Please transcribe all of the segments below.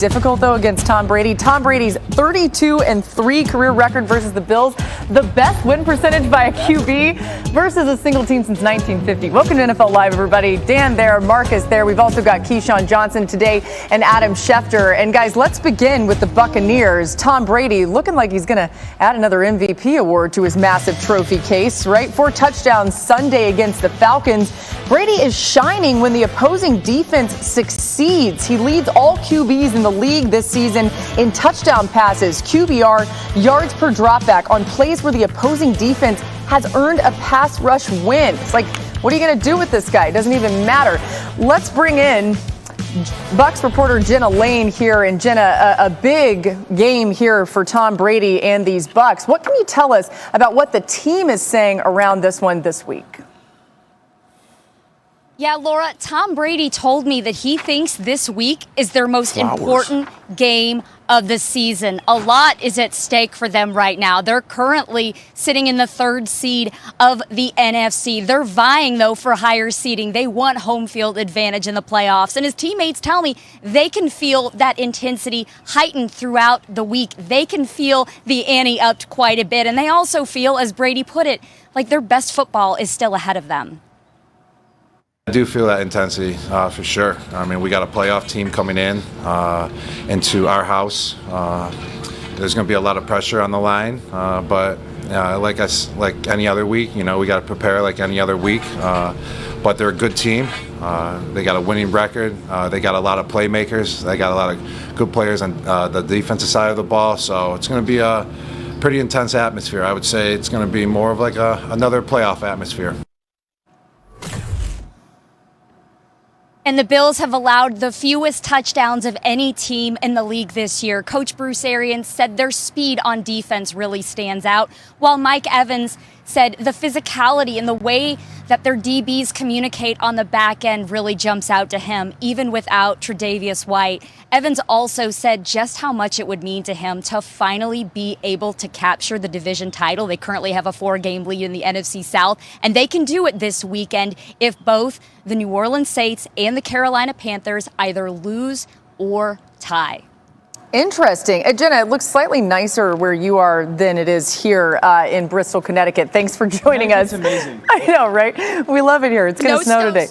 Difficult though against Tom Brady. Tom Brady's 32-3 career record versus the Bills, the best win percentage by a QB versus a single team since 1950. Welcome to NFL Live, everybody. Dan there, Marcus there. We've also got Keyshawn Johnson today and Adam Schefter. And guys, let's begin with the Buccaneers. Tom Brady looking like he's going to add another MVP award to his massive trophy case, right? 4 touchdowns Sunday against the Falcons. Brady is shining when the opposing defense succeeds. He leads all QBs in the league this season in touchdown passes, QBR, yards per dropback on plays where the opposing defense has earned a pass rush win. It's like, what are you going to do with this guy? It doesn't even matter. Let's bring in Bucs reporter Jenna Lane here. And Jenna, a big game here for Tom Brady and these Bucs. What can you tell us about what the team is saying around this one this week? Yeah, Laura, Tom Brady told me that he thinks this week is their most important game of the season. A lot is at stake for them right now. They're currently sitting in the 3rd seed of the NFC. They're vying, though, for higher seeding. They want home field advantage in the playoffs. And his teammates tell me they can feel that intensity heightened throughout the week. They can feel the ante upped quite a bit. And they also feel, as Brady put it, like their best football is still ahead of them. I do feel that intensity for sure. I mean, we got a playoff team coming in into our house. There's going to be a lot of pressure on the line, but like any other week, you know, we got to prepare like any other week. But they're a good team. They got a winning record. They got a lot of playmakers. They got a lot of good players on the defensive side of the ball. So it's going to be a pretty intense atmosphere. I would say it's going to be more of like another playoff atmosphere. And the Bills have allowed the fewest touchdowns of any team in the league this year. Coach Bruce Arians said their speed on defense really stands out, while Mike Evans said the physicality and the way that their DBs communicate on the back end really jumps out to him, even without Tre'Davious White. Evans also said just how much it would mean to him to finally be able to capture the division title. They currently have a 4-game lead in the NFC South, and they can do it this weekend if both the New Orleans Saints and the Carolina Panthers either lose or tie. Interesting. Jenna, it looks slightly nicer where you are than it is here in Bristol, Connecticut. Thanks for joining us. It's amazing. I know, right? We love it here. It's going to snow today.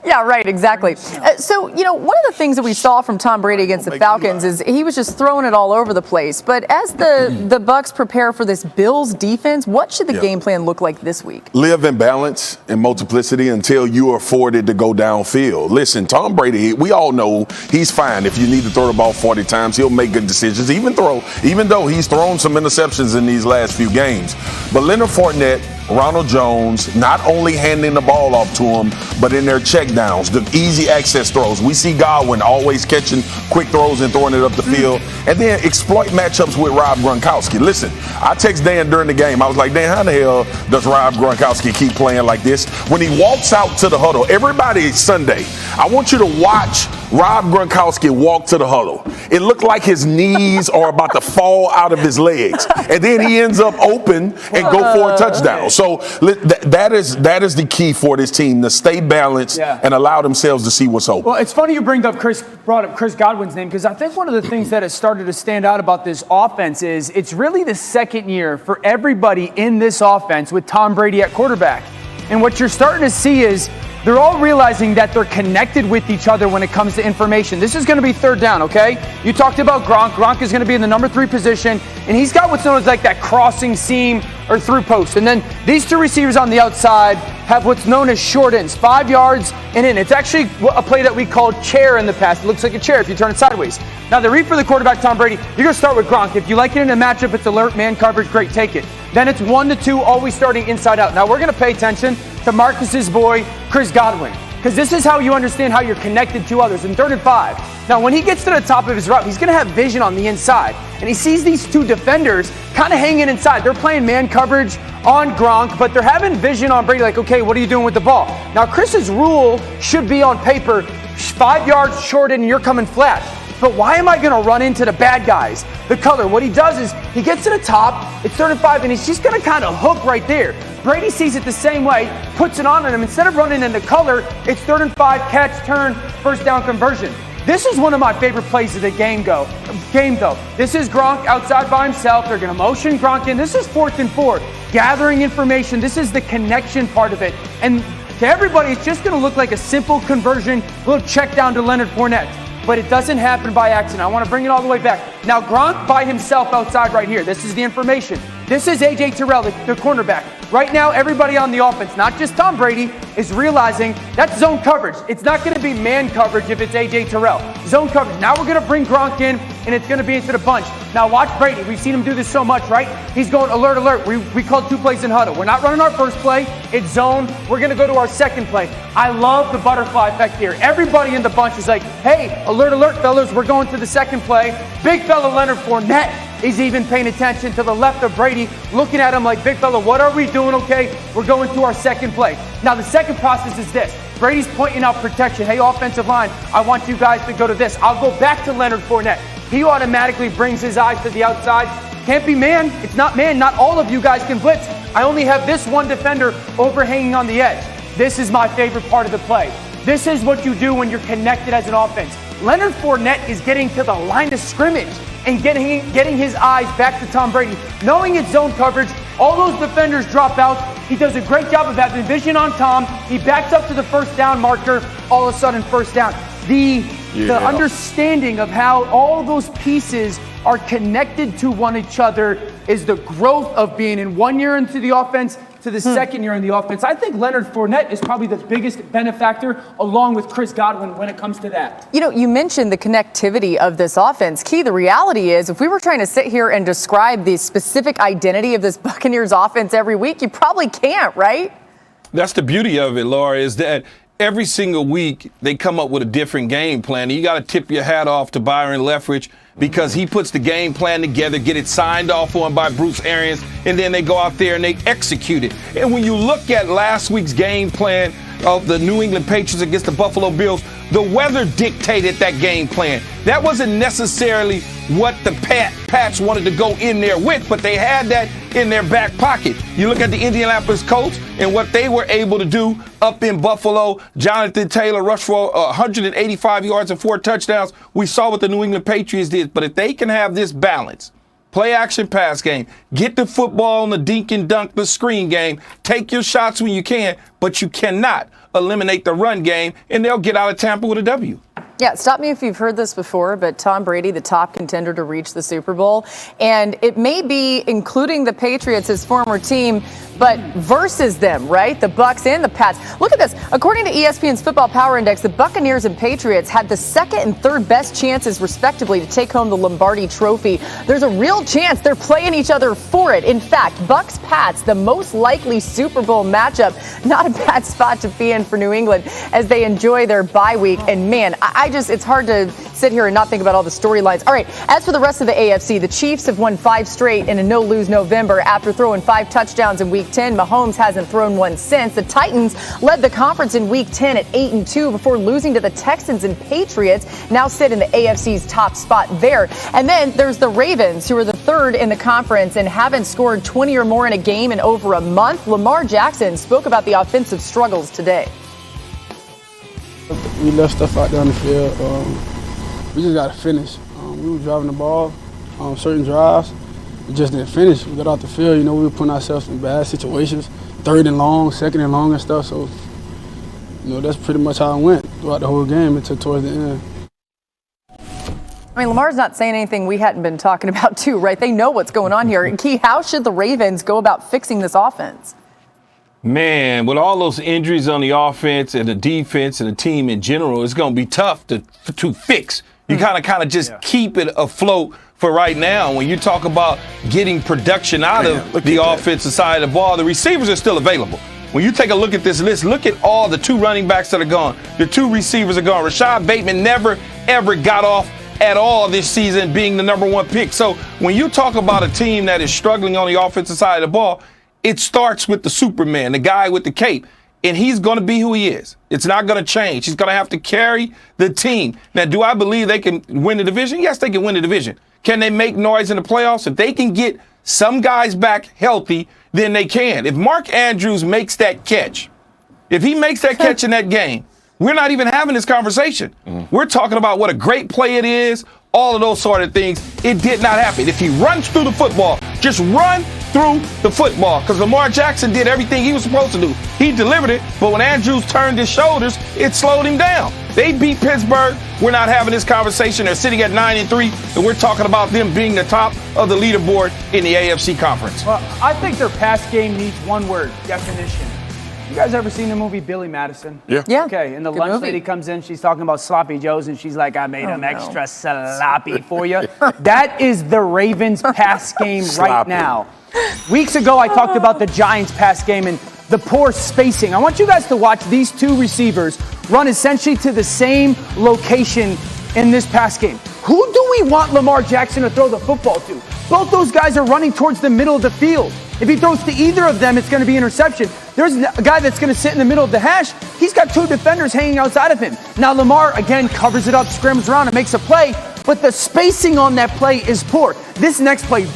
Yeah, right, exactly. So, you know, one of the things that we saw from Tom Brady against the Falcons is he was just throwing it all over the place. But as the Bucs prepare for this Bills defense, what should the game plan look like this week? Live in balance and multiplicity until you are afforded to go downfield. Listen, Tom Brady, we all know he's fine. If you need to throw the ball 40 times, he'll make good decisions, even though he's thrown some interceptions in these last few games. But Leonard Fournette, Ronald Jones, not only handing the ball off to him, but in their check downs, the easy access throws. We see Godwin always catching quick throws and throwing it up the field, and then exploit matchups with Rob Gronkowski. Listen, I text Dan during the game. I was like, Dan, how the hell does Rob Gronkowski keep playing like this? When he walks out to the huddle, everybody Sunday, I want you to watch Rob Gronkowski walk to the huddle. It looked like his knees are about to fall out of his legs, and then he ends up open and go for a touchdown. So that is the key for this team, to stay balanced and allow themselves to see what's open. Well, it's funny you brought up Chris Godwin's name, because I think one of the things that has started to stand out about this offense is it's really the second year for everybody in this offense with Tom Brady at quarterback. And what you're starting to see is they're all realizing that they're connected with each other when it comes to information. This is going to be 3rd down, okay? You talked about Gronk. Gronk is going to be in the number 3 position, and he's got what's known as like that crossing seam or through post. And then these 2 receivers on the outside have what's known as short ends, 5 yards and in. It's actually a play that we called chair in the past. It looks like a chair if you turn it sideways. Now, the read for the quarterback, Tom Brady, you're going to start with Gronk. If you like it in a matchup, it's alert, man coverage, great, take it. Then it's 1 to 2, always starting inside out. Now, we're going to pay attention to Marcus's boy, Chris Godwin, because this is how you understand how you're connected to others. In 3rd and 5, now when he gets to the top of his route, he's going to have vision on the inside, and he sees these 2 defenders kind of hanging inside. They're playing man coverage on Gronk, but they're having vision on Brady, like, okay, what are you doing with the ball? Now, Chris's rule should be on paper, 5 yards short and you're coming flat. But why am I going to run into the bad guys? The color. What he does is he gets to the top, it's 3rd and 5, and he's just going to kind of hook right there. Brady sees it the same way, puts it on him. Instead of running into color, it's 3rd and 5, catch, turn, 1st down conversion. This is one of my favorite plays of the game, though. This is Gronk outside by himself. They're going to motion Gronk in. This is 4th and 4. Gathering information. This is the connection part of it. And to everybody, it's just going to look like a simple conversion, little check down to Leonard Fournette. But it doesn't happen by accident. I want to bring it all the way back. Now, Gronk by himself outside right here. This is the information. This is A.J. Terrell, the cornerback. Right now, everybody on the offense, not just Tom Brady, is realizing that's zone coverage. It's not going to be man coverage if it's A.J. Terrell. Zone coverage. Now we're going to bring Gronk in, and it's going to be into the bunch. Now watch Brady. We've seen him do this so much, right? He's going alert, alert. We called 2 plays in huddle. We're not running our first play. It's zone. We're going to go to our second play. I love the butterfly effect here. Everybody in the bunch is like, hey, alert, alert, fellas. We're going to the second play. Big fella Leonard Fournette is even paying attention to the left of Brady, looking at him like, big fella, what are we doing? Okay, we're going to our second play. Now, the second process is this. Brady's pointing out protection. Hey, offensive line, I want you guys to go to this. I'll go back to Leonard Fournette. He automatically brings his eyes to the outside. Can't be man. It's not man. Not all of you guys can blitz. I only have this one defender overhanging on the edge. This is my favorite part of the play. This is what you do when you're connected as an offense. Leonard Fournette is getting to the line of scrimmage and getting his eyes back to Tom Brady. Knowing it's zone coverage, all those defenders drop out. He does a great job of having vision on Tom. He backs up to the first down marker. All of a sudden, first down. The understanding of how all those pieces are connected to one another is the growth of being in 1 year into the offense to the second year in the offense. I think Leonard Fournette is probably the biggest benefactor along with Chris Godwin when it comes to that. You know, you mentioned the connectivity of this offense. Key, the reality is if we were trying to sit here and describe the specific identity of this Buccaneers offense every week, you probably can't, right? That's the beauty of it, Laura, is that every single week they come up with a different game plan. And you got to tip your hat off to Byron Leftwich because he puts the game plan together, get it signed off on by Bruce Arians, and then they go out there and they execute it. And when you look at last week's game plan of the New England Patriots against the Buffalo Bills, the weather dictated that game plan. That wasn't necessarily what the Pats wanted to go in there with, but they had that in their back pocket. You look at the Indianapolis Colts and what they were able to do up in Buffalo. Jonathan Taylor rushed for 185 yards and 4 touchdowns. We saw what the New England Patriots did. But if they can have this balance, play action pass game, get the football on the dink and dunk, the screen game, take your shots when you can, but you cannot eliminate the run game, and they'll get out of Tampa with a W. Yeah, stop me if you've heard this before, but Tom Brady, the top contender to reach the Super Bowl, and it may be including the Patriots, his former team, but versus them, right? The Bucs and the Pats. Look at this. According to ESPN's Football Power Index, the Buccaneers and Patriots had the second and third best chances, respectively, to take home the Lombardi Trophy. There's a real chance they're playing each other for it. In fact, Bucs-Pats, the most likely Super Bowl matchup. Not a bad spot to be in for New England as they enjoy their bye week. And man, it's hard to sit here and not think about all the storylines. All right, as for the rest of the AFC, the Chiefs have won 5 straight in a no-lose November after throwing 5 touchdowns in Week 10. Mahomes hasn't thrown one since. The Titans led the conference in Week 10 at 8-2 before losing to the Texans, and Patriots now sit in the AFC's top spot there. And then there's the Ravens, who are the third in the conference and haven't scored 20 or more in a game in over a month. Lamar Jackson spoke about the offensive struggles today. We left stuff out there on the field. We just got to finish. We were driving the ball on certain drives. We just didn't finish. We got off the field. We were putting ourselves in bad situations, 3rd and long, 2nd and long and stuff. So, that's pretty much how it went throughout the whole game until towards the end. I mean, Lamar's not saying anything we hadn't been talking about too, right? They know what's going on here. And Key, how should the Ravens go about fixing this offense? Man, with all those injuries on the offense and the defense and the team in general, it's going to be tough to fix. You kind of just keep it afloat for right now. When you talk about getting production out of the offensive side of the ball, the receivers are still available. When you take a look at this list, look at all the 2 running backs that are gone. The 2 receivers are gone. Rashad Bateman never, ever got off at all this season being the number 1 pick. So when you talk about a team that is struggling on the offensive side of the ball, it starts with the Superman, the guy with the cape. And he's going to be who he is. It's not going to change. He's going to have to carry the team. Now, do I believe they can win the division? Yes, they can win the division. Can they make noise in the playoffs? If they can get some guys back healthy, then they can. If Mark Andrews makes that catch, if he makes that catch in that game, We're not even having this conversation. We're talking about what a great play it is, all of those sort of things. It did not happen. If he runs through the football, just run through the football, because Lamar Jackson did everything he was supposed to do. He delivered it, but when Andrews turned his shoulders, it slowed him down. They beat Pittsburgh. We're not having this conversation. They're sitting at 9-3, and we're talking about them being the top of the leaderboard in the AFC conference. Well, I think their pass game needs one word: definition. You guys ever seen the movie Billy Madison? Yeah. Yeah. Okay, and the Good lunch movie. lady comes in, she's talking about sloppy joes, and she's like, I made them no. extra sloppy for you. That is the Ravens pass game right Sloppy. now. Weeks ago, I talked about the Giants pass game and the poor spacing. I want you guys to watch these two receivers run essentially to the same location in this pass game. Who do we want Lamar Jackson to throw the football to? Both those guys are running towards the middle of the field. If he throws to either of them, it's going to be interception. There's a guy that's going to sit in the middle of the hash. He's got two defenders hanging outside of him. Now Lamar, again, covers it up, scrambles around, and makes a play, but the spacing on that play is poor. This next play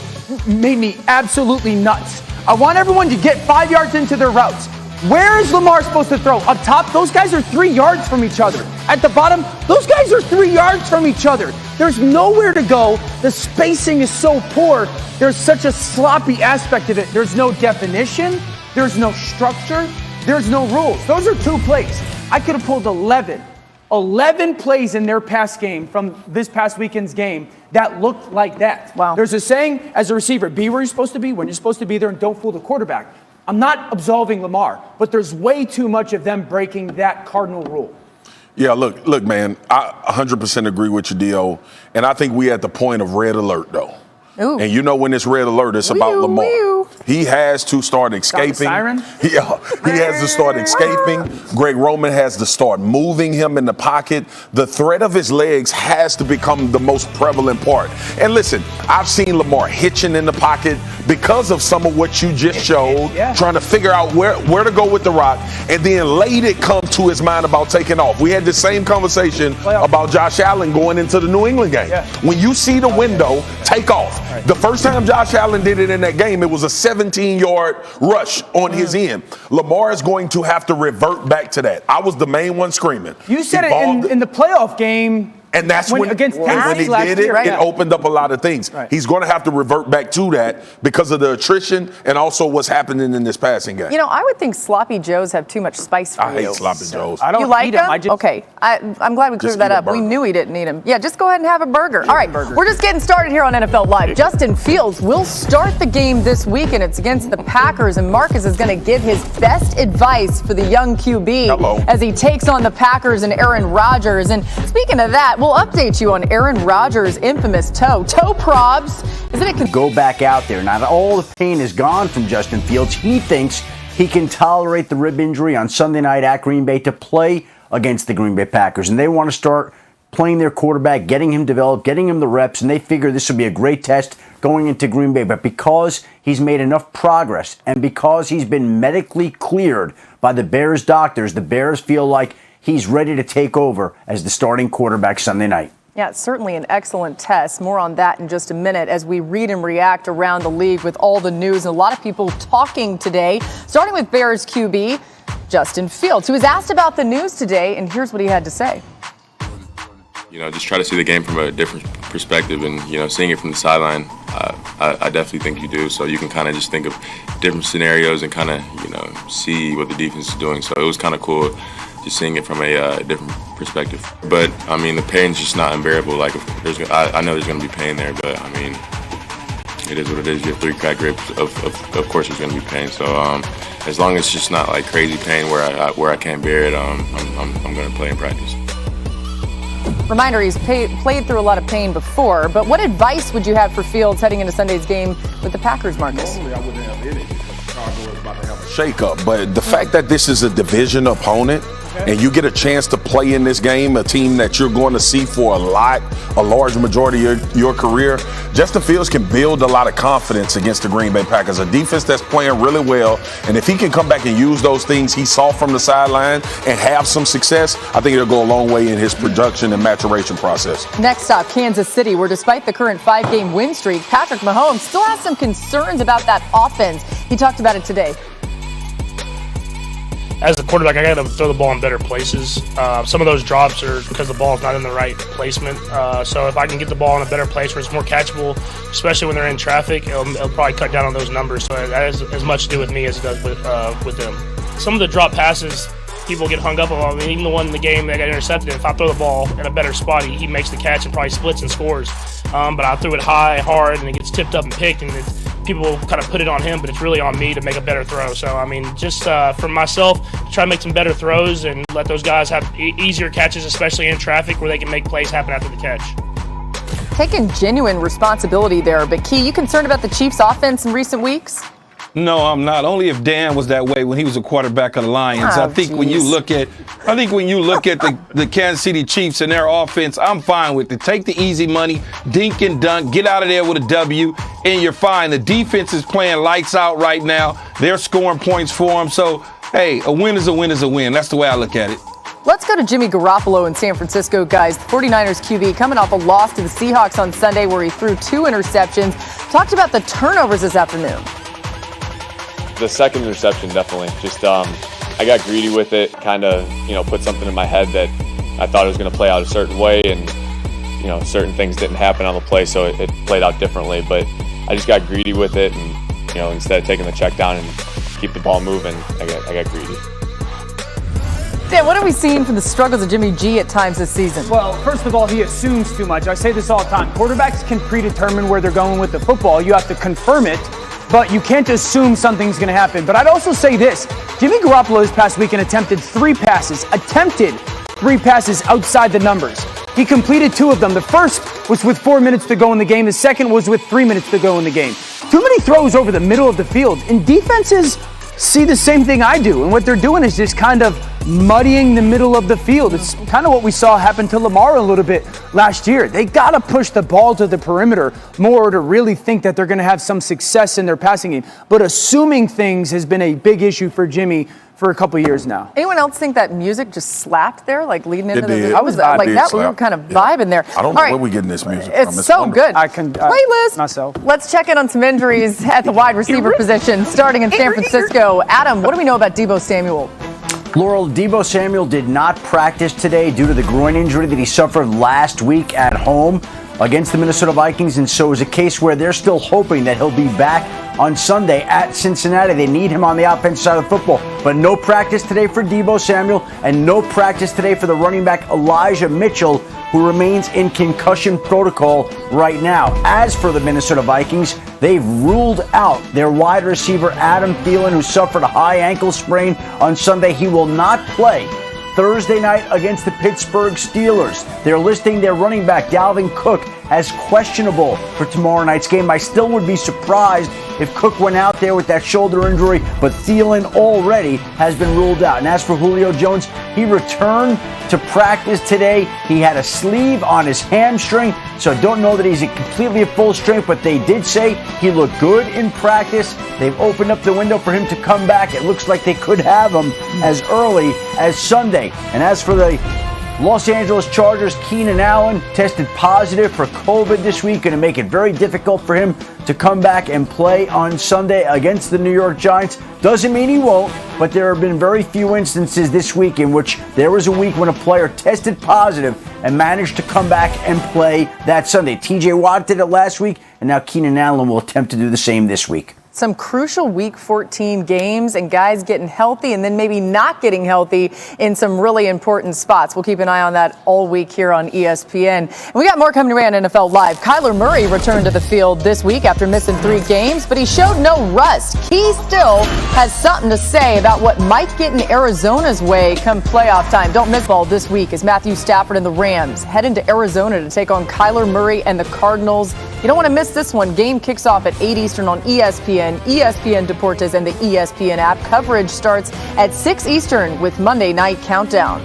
made me absolutely nuts. I want everyone to get 5 yards into their routes. Where is Lamar supposed to throw? Up top, those guys are 3 yards from each other. At the bottom, those guys are 3 yards from each other. There's nowhere to go. The spacing is so poor. There's such a sloppy aspect of it. There's no definition. There's no structure. There's no rules. Those are 2 plays. I could have pulled 11 plays in their pass game from this past weekend's game that looked like that. Wow. There's a saying as a receiver: be where you're supposed to be, when you're supposed to be there, and don't fool the quarterback. I'm not absolving Lamar, but there's way too much of them breaking that cardinal rule. Yeah, look, man, I 100% agree with you, D.O., and I think we at the point of red alert, though. Ooh. And you know when it's red alert, it's about Wee-oo, Lamar. wee-oo. He has to start escaping. siren? Yeah, he has to start escaping. Greg Roman has to start moving him in the pocket. The threat of his legs has to become the most prevalent part. And listen, I've seen Lamar hitching in the pocket because of some of what you just showed, trying to figure out where to go with the rock, and then late it come to his mind about taking off. We had the same conversation about Josh Allen going into the New England game. Yeah. When you see the window, take off. Right. The first time Josh Allen did it in that game, it was a 17-yard rush on his end. Lamar is going to have to revert back to that. I was the main one screaming. You said it in the playoff game. And that's when against he Tennessee last did it, year, right? it opened up a lot of things. Right. He's going to have to revert back to that because of the attrition and also what's happening in this passing game. You know, I would think sloppy joes have too much spice for I you. hate sloppy joes. I don't You like eat them. them? Okay, I'm glad we cleared Just that eat a up. We burger. knew he didn't eat them. Yeah, just go ahead and have a burger. All right, we're just getting started here on NFL Live. Justin Fields will start the game this week, and it's against the Packers, and Marcus is going to give his best advice for the young QB as he takes on the Packers and Aaron Rodgers. And speaking of that, we'll update you on Aaron Rodgers' infamous toe probs. Go back out there. Not all the pain is gone from Justin Fields. He thinks he can tolerate the rib injury on Sunday night at Green Bay to play against the Green Bay Packers. And they want to start playing their quarterback, getting him developed, getting him the reps, and they figure this will be a great test going into Green Bay. But because he's made enough progress and because he's been medically cleared by the Bears doctors, the Bears feel like he's ready to take over as the starting quarterback Sunday night. Yeah, it's certainly an excellent test. More on that in just a minute as we read and react around the league with all the news. And a lot of people talking today, starting with Bears QB Justin Fields, who was asked about the news today, and here's what he had to say. You know, just try to see the game from a different perspective, and, you know, seeing it from the sideline, I definitely think you do. So you can kind of just think of different scenarios and kind of, you know, see what the defense is doing. So it was kind of cool just seeing it from a different perspective. But, I mean, the pain's just not unbearable. Like, I know there's going to be pain there, but, I mean, it is what it is. You have 3 cracked ribs. Of course there's going to be pain. So as long as it's just not, like, crazy pain where I can't bear it, I'm going to play in practice. Reminder, he's played through a lot of pain before, but what advice would you have for Fields heading into Sunday's game with the Packers, Marcus? Normally I wouldn't have any because Chicago is about to have a shake-up, but the fact that this is a division opponent and you get a chance to play in this game, a team that you're going to see for a large majority of your career, Justin Fields can build a lot of confidence against the Green Bay Packers, a defense that's playing really well. And if he can come back and use those things he saw from the sideline and have some success, I think it'll go a long way in his production and maturation process. Next stop, Kansas City, where despite the current 5-game win streak, Patrick Mahomes still has some concerns about that offense. He talked about it today. as a quarterback, I got to throw the ball in better places. Some of those drops are because the ball is not in the right placement. So if I can get the ball in a better place where it's more catchable, especially when they're in traffic, it'll probably cut down on those numbers. So that has as much to do with me as it does with them. Some of the drop passes, people get hung up on. I mean, even the one in the game that got intercepted, if I throw the ball in a better spot, he makes the catch and probably splits and scores. But I threw it high, hard, and it gets tipped up and picked, and people kind of put it on him, but it's really on me to make a better throw. So, I mean, just for myself, try to make some better throws and let those guys have easier catches, especially in traffic, where they can make plays happen after the catch. Taking genuine responsibility there, but Key, you concerned about the Chiefs' offense in recent weeks? No, I'm not. Only if Dan was that way when he was a quarterback of the Lions. I think when you look at the Kansas City Chiefs and their offense, I'm fine with it. Take the easy money, dink and dunk, get out of there with a W, and you're fine. The defense is playing lights out right now. They're scoring points for them. So, hey, a win is a win is a win. That's the way I look at it. Let's go to Jimmy Garoppolo in San Francisco, guys. The 49ers QB coming off a loss to the Seahawks on Sunday where he threw 2 interceptions. Talked about the turnovers this afternoon. The second interception, definitely. Just I got greedy with it, kind of, put something in my head that I thought it was going to play out a certain way, and, certain things didn't happen on the play, so it played out differently. But I just got greedy with it, and, instead of taking the check down and keep the ball moving, I got greedy. Dan, what have we seen from the struggles of Jimmy G at times this season? Well, first of all, he assumes too much. I say this all the time. Quarterbacks can predetermine where they're going with the football. You have to confirm it, but you can't assume something's going to happen. But I'd also say this. Jimmy Garoppolo this past weekend attempted 3 passes outside the numbers. He completed 2 of them. The first was with 4 minutes to go in the game. The second was with 3 minutes to go in the game. Too many throws over the middle of the field. And defenses see the same thing I do. And what they're doing is just kind of muddying the middle of the field. It's kind of what we saw happen to Lamar a little bit last year. They got to push the ball to the perimeter more to really think that they're going to have some success in their passing game. But assuming things has been a big issue for Jimmy for a couple years now. Anyone else think that music just slapped there, like leading into did. the? I was like that. We were kind of vibing there. I don't know where we're getting this music from. It's so good. I can playlist myself. Let's check in on some injuries at the wide receiver position, starting in San Francisco. Adam, what do we know about Deebo Samuel? Laurel, Deebo Samuel did not practice today due to the groin injury that he suffered last week at home against the Minnesota Vikings, and so is a case where they're still hoping that he'll be back on Sunday at Cincinnati. They need him on the offensive side of the football, but no practice today for Deebo Samuel and no practice today for the running back Elijah Mitchell, who remains in concussion protocol right now. As for the Minnesota Vikings, they've ruled out their wide receiver Adam Thielen, who suffered a high ankle sprain on Sunday. He will not play Thursday night against the Pittsburgh Steelers. They're listing their running back Dalvin Cook as questionable for tomorrow night's game. I still would be surprised if Cook went out there with that shoulder injury, but Thielen already has been ruled out. And as for Julio Jones, he returned to practice today. He had a sleeve on his hamstring, so I don't know that he's completely at full strength, but they did say he looked good in practice. They've opened up the window for him to come back. It looks like they could have him as early as Sunday. And as for the Los Angeles Chargers, Keenan Allen tested positive for COVID this week, going to make it very difficult for him to come back and play on Sunday against the New York Giants. Doesn't mean he won't, but there have been very few instances this week in which there was a week when a player tested positive and managed to come back and play that Sunday. TJ Watt did it last week, and now Keenan Allen will attempt to do the same this week. Some crucial Week 14 games and guys getting healthy and then maybe not getting healthy in some really important spots. We'll keep an eye on that all week here on ESPN. And we got more coming away on NFL Live. Kyler Murray returned to the field this week after missing 3 games, but he showed no rust. He still has something to say about what might get in Arizona's way come playoff time. Don't miss ball this week as Matthew Stafford and the Rams head into Arizona to take on Kyler Murray and the Cardinals. You don't want to miss this one. Game kicks off at 8 Eastern on ESPN, ESPN Deportes, and the ESPN app. Coverage starts at 6 Eastern with Monday Night Countdown.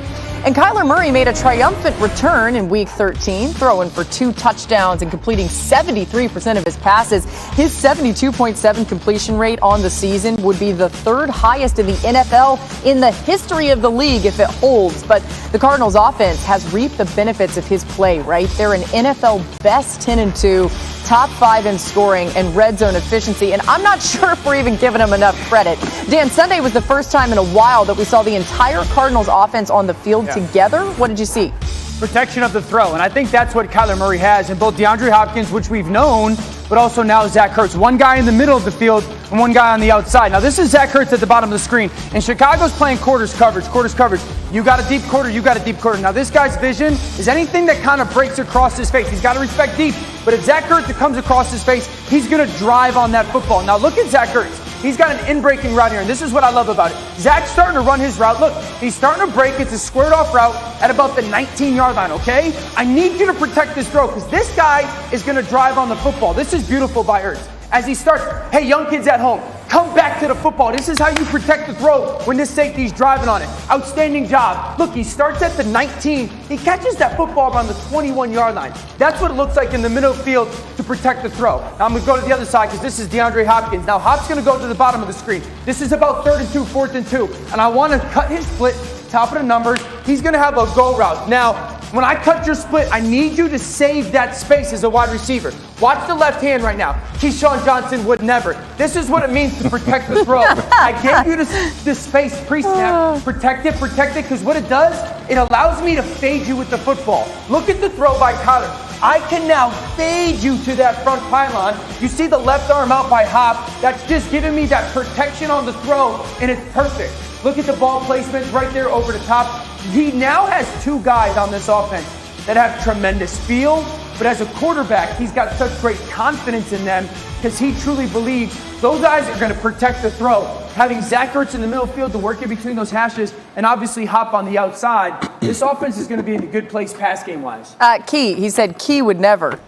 And Kyler Murray made a triumphant return in Week 13, throwing for 2 touchdowns and completing 73% of his passes. His 72.7 completion rate on the season would be the 3rd highest in the NFL in the history of the league if it holds. But the Cardinals offense has reaped the benefits of his play, right? They're an NFL best 10-2. top 5 in scoring and red zone efficiency, and I'm not sure if we're even giving him enough credit. Dan, Sunday was the first time in a while that we saw the entire Cardinals offense on the field together. What did you see? Protection of the throw, and I think that's what Kyler Murray has in both DeAndre Hopkins, which we've known, but also now Zach Ertz. One guy in the middle of the field and one guy on the outside. Now this is Zach Ertz at the bottom of the screen, and Chicago's playing quarters coverage. You got a deep quarter, you got a deep quarter. Now this guy's vision is anything that kind of breaks across his face. He's got to respect deep, but if Zach Ertz comes across his face, he's going to drive on that football. Now look at Zach Ertz. He's got an in-breaking route here, and this is what I love about it. Zach's starting to run his route. Look, he's starting to break. It's a squared-off route at about the 19-yard line, okay? I need you to protect this throw because this guy is going to drive on the football. This is beautiful by Ertz. As he starts, hey, young kids at home, come back to the football. This is how you protect the throw when this safety's driving on it. Outstanding job. Look, he starts at the 19. He catches that football around the 21-yard line. That's what it looks like in the middle field to protect the throw. Now I'm going to go to the other side because this is DeAndre Hopkins. Now Hop's going to go to the bottom of the screen. This is about 3rd and 2, 4th and 2. And I want to cut his split, top of the numbers. He's going to have a go route. Now, when I cut your split, I need you to save that space as a wide receiver. Watch the left hand right now. Keyshawn Johnson would never. This is what it means to protect the throw. I gave you this space pre-snap. Protect it, because what it does, it allows me to fade you with the football. Look at the throw by Kyler. I can now fade you to that front pylon. You see the left arm out by Hop. That's just giving me that protection on the throw, and it's perfect. Look at the ball placement right there over the top. He now has 2 guys on this offense that have tremendous feel, but as a quarterback, he's got such great confidence in them because he truly believes those guys are going to protect the throw. Having Zach Ertz in the middle field to work in between those hashes and obviously Hop on the outside, this offense is going to be in a good place pass game-wise. Key, he said Key would never.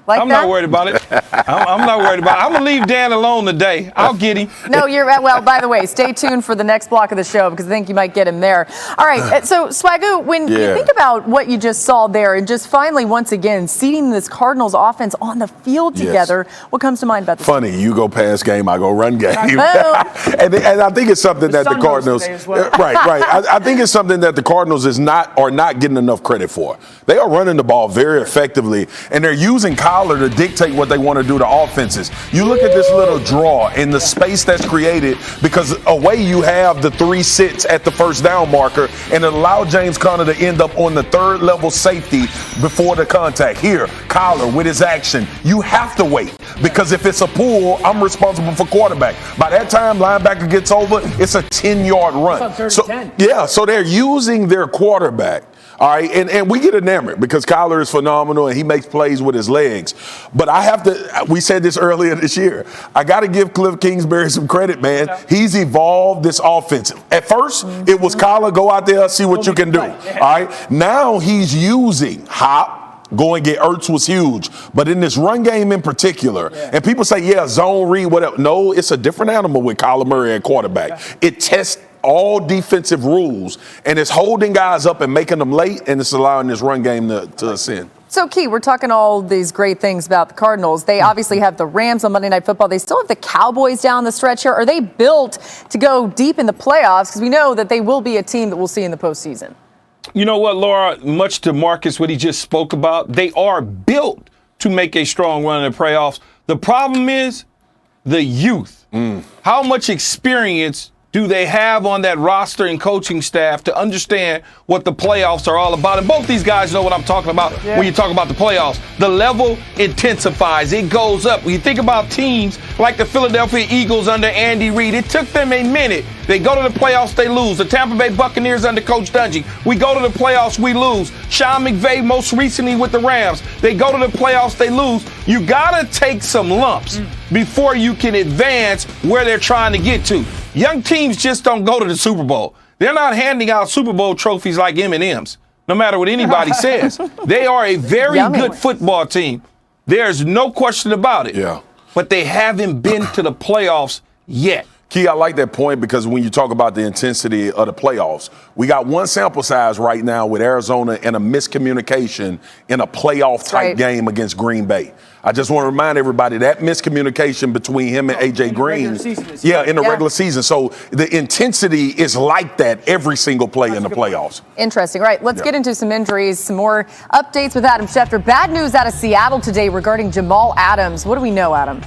Like I'm not worried about it. I'm not worried about it. I'm going to leave Dan alone today. I'll get him. No, you're right. Well, by the way, stay tuned for the next block of the show because I think you might get him there. All right. So, Swagoo, when you think about what you just saw there and just finally, once again, seeing this Cardinals offense on the field together, what comes to mind about this? Funny, you go pass game, I go run game. and I think it's something that the Cardinals, right. I think it's something that the Cardinals are not getting enough credit for. They are running the ball very effectively, and they're using Kyler to dictate what they want to do to offenses. You look at this little draw in the space that's created because away you have the 3 sits at the first down marker, and it allowed James Conner to end up on the 3rd level safety before the contact. Here, Kyler with his action, you have to wait because if it's a pull, I'm responsible for quarterback. By that time, linebacker gets over, it's a 10-yard run. So they're using their quarterback. All right, and we get enamored because Kyler is phenomenal and he makes plays with his legs. But I have to, we said this earlier this year, I got to give Cliff Kingsbury some credit, man. He's evolved this offense. At first, it was Kyler, go out there, see what you can do. All right, now he's using Hop. Go and get Ertz was huge. But in this run game in particular, and people say, zone read, whatever. No, it's a different animal with Kyler Murray at quarterback. It tests all defensive rules, and it's holding guys up and making them late, and it's allowing this run game to ascend. So, Key, we're talking all these great things about the Cardinals. They obviously have the Rams on Monday Night Football. They still have the Cowboys down the stretch here. Are they built to go deep in the playoffs? Because we know that they will be a team that we'll see in the postseason. You know what, Laura? Much to Marcus, what he just spoke about, they are built to make a strong run in the playoffs. The problem is the youth. How much experience do they have on that roster and coaching staff to understand what the playoffs are all about? And both these guys know what I'm talking about when you talk about the playoffs. The level intensifies. It goes up. When you think about teams like the Philadelphia Eagles under Andy Reid, it took them a minute. They go to the playoffs, they lose. The Tampa Bay Buccaneers under Coach Dungy, we go to the playoffs, we lose. Sean McVay most recently with the Rams, they go to the playoffs, they lose. You got to take some lumps before you can advance where they're trying to get to. Young teams just don't go to the Super Bowl. They're not handing out Super Bowl trophies like M&Ms, no matter what anybody says. They are a very good football team. There's no question about it. But they haven't been to the playoffs yet. Key, I like that point because when you talk about the intensity of the playoffs, we got one sample size right now with Arizona and a miscommunication in a playoff-type game against Green Bay. I just want to remind everybody that miscommunication between him and A.J. Green. In the regular season. So the intensity is like that every single play in the playoffs. Interesting. All right, let's get into some injuries, some more updates with Adam Schefter. Bad news out of Seattle today regarding Jamal Adams. What do we know, Adam?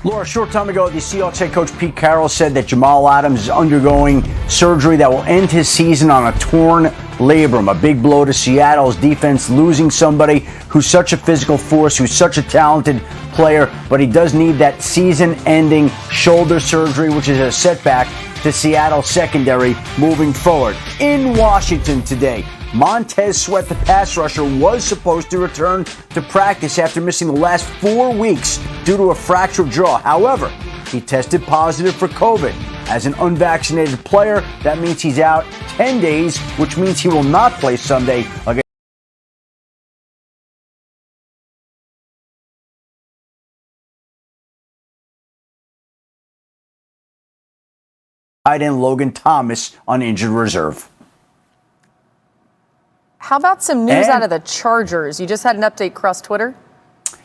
Laura, a short time ago, the Seahawks head coach Pete Carroll said that Jamal Adams is undergoing surgery that will end his season on a torn labrum. A big blow to Seattle's defense, losing somebody who's such a physical force, who's such a talented player, but he does need that season-ending shoulder surgery, which is a setback to Seattle's secondary moving forward. In Washington today, Montez Sweat, the pass rusher, was supposed to return to practice after missing the last 4 weeks due to a fractured jaw. However, he tested positive for COVID. As an unvaccinated player, that means he's out 10 days, which means he will not play Sunday against tight end Logan Thomas on injured reserve. How about some news out of the Chargers? You just had an update across Twitter.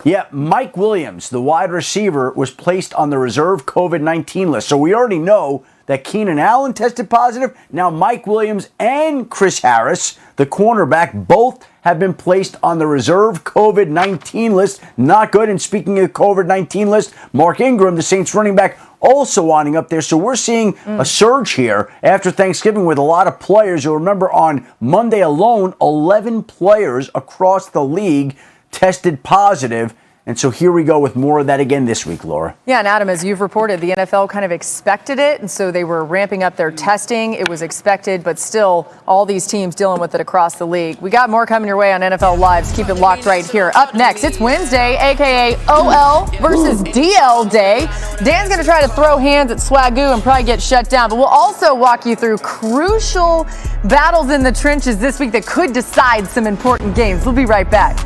Yeah, Mike Williams, the wide receiver, was placed on the reserve COVID-19 list. So we already know that Keenan Allen tested positive. Now Mike Williams and Chris Harris, the cornerback, both have been placed on the reserve COVID-19 list. Not good. And speaking of the COVID-19 list, Mark Ingram, the Saints running back, also winding up there. So we're seeing a surge here after Thanksgiving with a lot of players. You'll remember on Monday alone, 11 players across the league tested positive. And so here we go with more of that again this week, Laura. Yeah, and Adam, as you've reported, the NFL kind of expected it, and so they were ramping up their testing. It was expected, but still, all these teams dealing with it across the league. We got more coming your way on NFL Lives. Keep it locked right here. Up next, it's Wednesday, a.k.a. OL versus DL Day. Dan's going to try to throw hands at Swagoo and probably get shut down, but we'll also walk you through crucial battles in the trenches this week that could decide some important games. We'll be right back.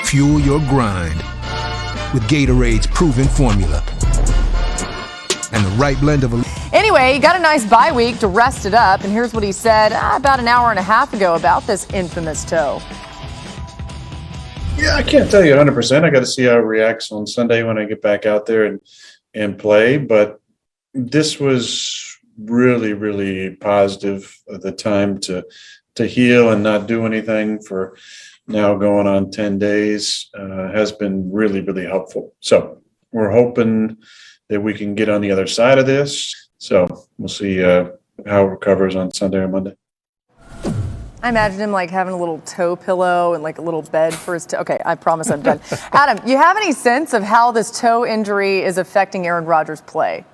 Fuel your grind with Gatorade's proven formula and the right blend of. Anyway, he got a nice bye week to rest it up, and here's what he said about an hour and a half ago about this infamous toe. Yeah, I can't tell you 100%. I got to see how it reacts on Sunday when I get back out there and play. But this was really, really positive. The time to heal and not do anything for now going on 10 days has been really, really helpful. So we're hoping that we can get on the other side of this. So we'll see how it recovers on Sunday or Monday. I imagine him like having a little toe pillow and like a little bed for his toe. Okay, I promise I'm done. Adam, you have any sense of how this toe injury is affecting Aaron Rodgers' play?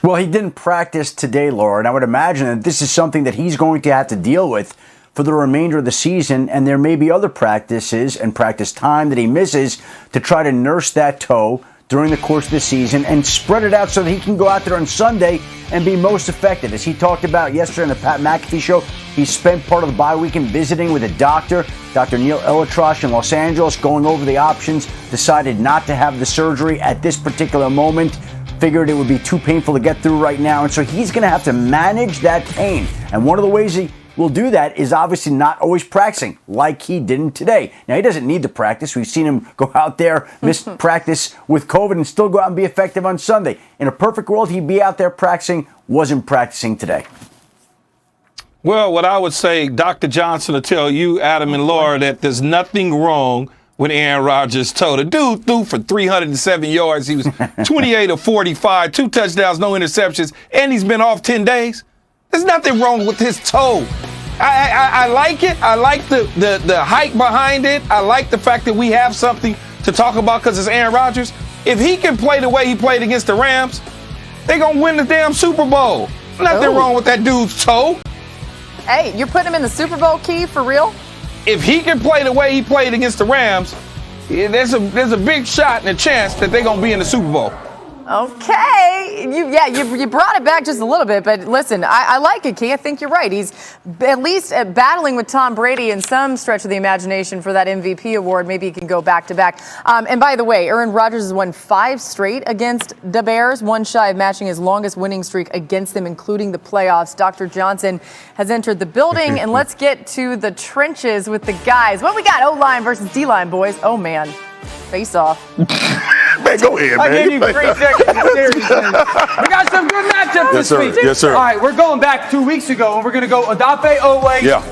Well, he didn't practice today, Laura, and I would imagine that this is something that he's going to have to deal with for the remainder of the season, and there may be other practices and practice time that he misses to try to nurse that toe during the course of the season and spread it out so that he can go out there on Sunday and be most effective. As he talked about yesterday on the Pat McAfee show, he spent part of the bye weekend visiting with a doctor, Dr. Neil Elitrosh in Los Angeles, going over the options, decided not to have the surgery at this particular moment, figured it would be too painful to get through right now, and so he's going to have to manage that pain. And one of the ways he will do that is obviously not always practicing like he didn't today. Now, he doesn't need to practice. We've seen him go out there, miss practice with COVID, and still go out and be effective on Sunday. In a perfect world, he'd be out there practicing, wasn't practicing today. Well, what I would say, Dr. Johnson will tell you, Adam and Laura, that there's nothing wrong with Aaron Rodgers' toe. The dude threw for 307 yards. He was 28 of 45, 2 touchdowns, no interceptions, and he's been off 10 days. There's nothing wrong with his toe. I like it. I like the hype behind it. I like the fact that we have something to talk about because it's Aaron Rodgers. If he can play the way he played against the Rams, they're going to win the damn Super Bowl. Nothing wrong with that dude's toe. Hey, you're putting him in the Super Bowl, Key, for real? If he can play the way he played against the Rams, there's a big shot and a chance that they're going to be in the Super Bowl. Okay. You brought it back just a little bit, but listen, I like it, Key. I think you're right. He's at least battling with Tom Brady in some stretch of the imagination for that MVP award. Maybe he can go back to back. And by the way, Aaron Rodgers has won 5 straight against the Bears, one shy of matching his longest winning streak against them, including the playoffs. Dr. Johnson has entered the building, and let's get to the trenches with the guys. What we got? O-line versus D-line, boys. Oh, man. Face off. Man, go ahead, man. I gave you 3 seconds. Seriously. We got some good matchups this week. Yes, sir. All right, we're going back 2 weeks ago, and we're going to go Odafe Owe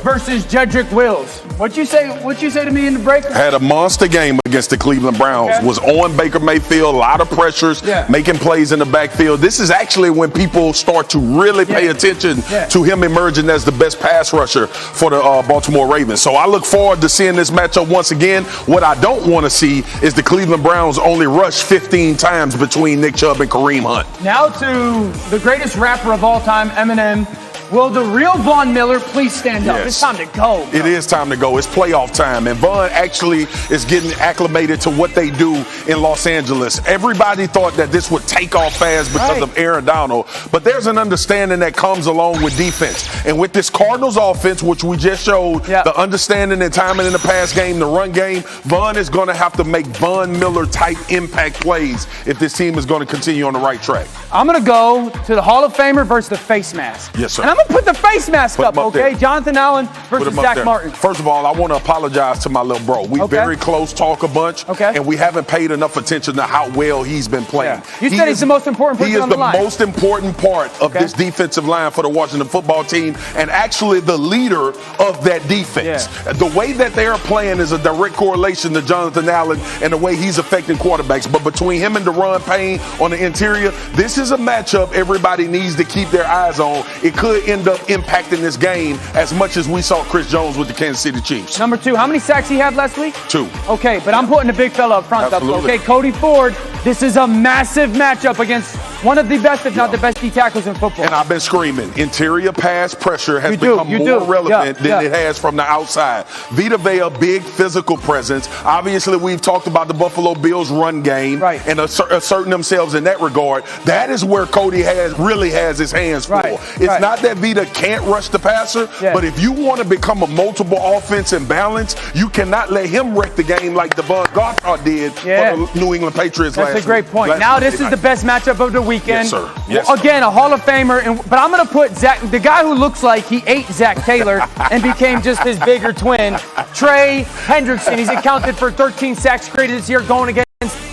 versus Jedrick Wills. What'd you say to me in the break? Had a monster game against the Cleveland Browns. Okay. Was on Baker Mayfield, a lot of pressures, making plays in the backfield. This is actually when people start to really pay attention to him emerging as the best pass rusher for the Baltimore Ravens. So I look forward to seeing this matchup once again. What I don't want to see is the Cleveland Browns only rush 15 times between Nick Chubb and Kareem Hunt. Now to the greatest rapper of all time, Eminem. Will the real Von Miller please stand up? It's time to go. It is time to go. It's playoff time. And Von actually is getting acclimated to what they do in Los Angeles. Everybody thought that this would take off fast because of Aaron Donald. But there's an understanding that comes along with defense. And with this Cardinals offense, which we just showed, the understanding and timing in the pass game, the run game, Von is going to have to make Von Miller type impact plays if this team is going to continue on the right track. I'm going to go to the Hall of Famer versus the face mask. Yes, sir. And I'm going to put the face mask up, okay? Jonathan Allen versus Zach Martin. First of all, I want to apologize to my little bro. We very close, talk a bunch, and we haven't paid enough attention to how well he's been playing. You said he's the most important person on the line. He is the most important part of this defensive line for the Washington football team and actually the leader of that defense. The way that they are playing is a direct correlation to Jonathan Allen and the way he's affecting quarterbacks. But between him and Deron Payne on the interior, this is a matchup everybody needs to keep their eyes on. It could end up impacting this game as much as we saw Chris Jones with the Kansas City Chiefs. Number 2, how many sacks he had last week? 2. Okay, but I'm putting the big fella up front. Okay, Cody Ford, this is a massive matchup against one of the best, if not the best, D tackles in football. And I've been screaming, interior pass pressure has become more relevant than it has from the outside. Vita Vea, big physical presence. Obviously, we've talked about the Buffalo Bills run game and asserting themselves in that regard. That is where Cody really has his hands full. It's not that Vita can't rush the passer, but if you want to become a multiple offense and balance, you cannot let him wreck the game like Devon Goddard did for the New England Patriots last week. That's a great point. Now this is the best matchup of the weekend. Yes, sir. Yes, sir. Again, a Hall of Famer, but I'm going to put the guy who looks like he ate Zach Taylor and became just his bigger twin, Trey Hendrickson. He's accounted for 13 sacks created this year going against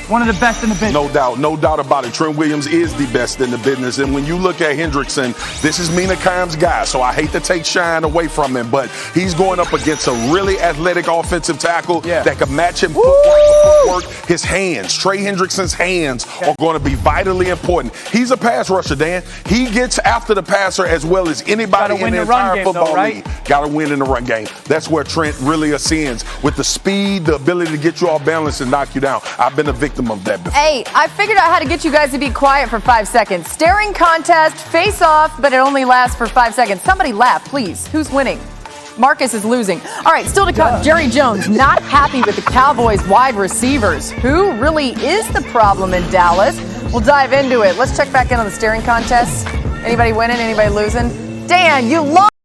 one of the best in the business. No doubt about it. Trent Williams is the best in the business. And when you look at Hendrickson, this is Mina Kimes' guy, so I hate to take shine away from him, but he's going up against a really athletic offensive tackle that can match him footwork. His hands, Trey Hendrickson's hands are going to be vitally important. He's a pass rusher, Dan. He gets after the passer as well as anybody in the entire football league. Got to win in the run game. That's where Trent really ascends with the speed, the ability to get you off balance and knock you down. I've been a victim of that before. Hey, I figured out how to get you guys to be quiet for 5 seconds. Staring contest, face off, but it only lasts for 5 seconds. Somebody laugh, please. Who's winning? Marcus is losing. All right, still to come. Jerry Jones not happy with the Cowboys wide receivers. Who really is the problem in Dallas? We'll dive into it. Let's check back in on the staring contest. Anybody winning? Anybody losing? Dan, you lost.